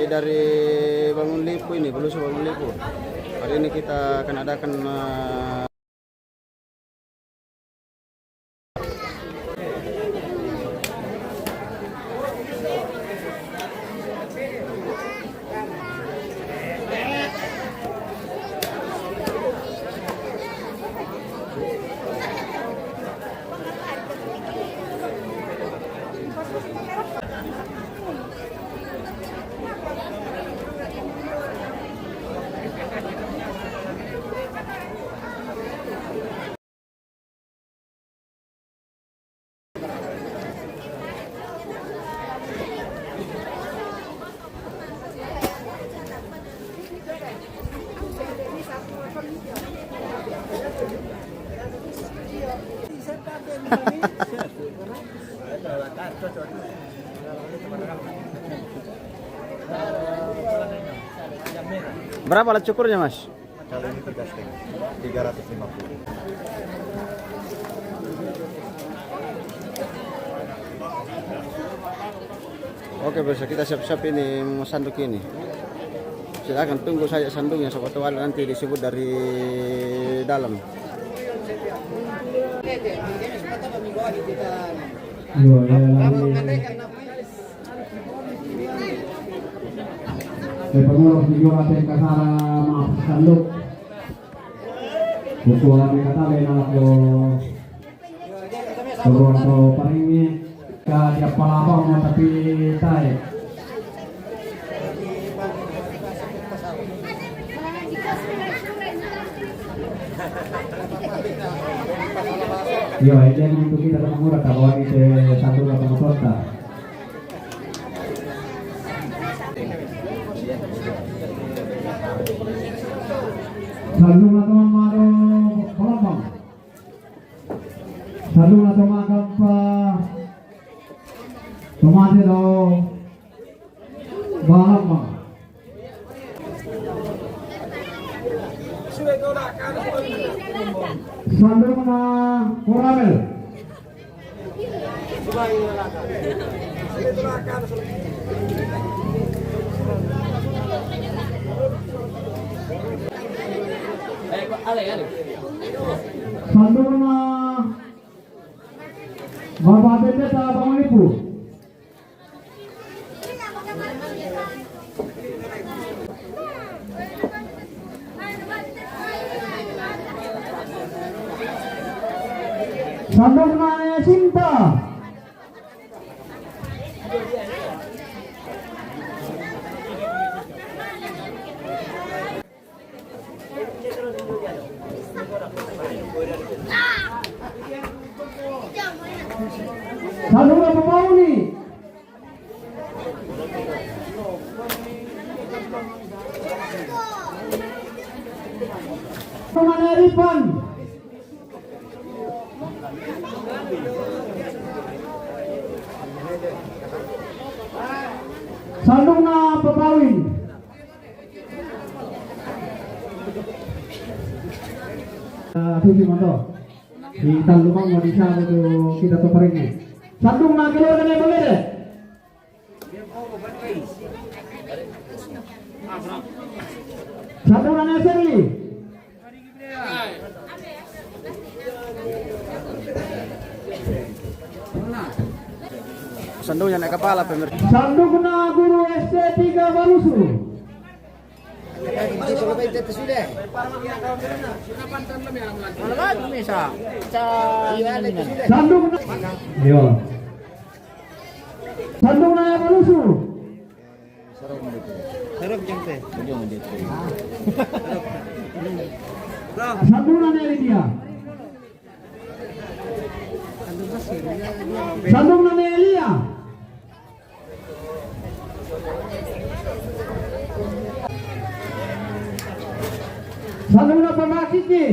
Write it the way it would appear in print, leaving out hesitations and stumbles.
dari Bangun Lipo ini, Belusu Bangun Lipo. Hari ini kita akan adakan berapa alat cukurnya, Mas? Kali ini 350. Oke, besok kita siap-siap ini sanduk ini. Silakan tunggu saja sandungnya, siapa tahu ada nanti disebut dari dalam. Pengurus juga akan kasara maaf sanduk. Bukuan kata benar atau paringnya ke dia palapa mau tapi tai. Yo, ini untuk kita mengurus kalau ini satu atau kota. Sandung atau mado kolomang. Sandung atau magam pa. Tomate do bahamang. Sandung na koramel. Sandung na mababete sa Bangun Lipo. Sandung na Sinta. Sandung na Pemauni. Sandung na Ripan. Sandung na Papawin. Susi Manto. Di Talumang mau disana itu kita toparingnya. Sandung na keluarga na Bagere. Sandung na Serli. Sandungnya naik kepala pemirsa. Sandung na Guru SC3 Barusu. Sandung na Yo. Sandung na Barusu. Sandung na Nelia. Sandung na Nelia. Sandung na Pamakiki.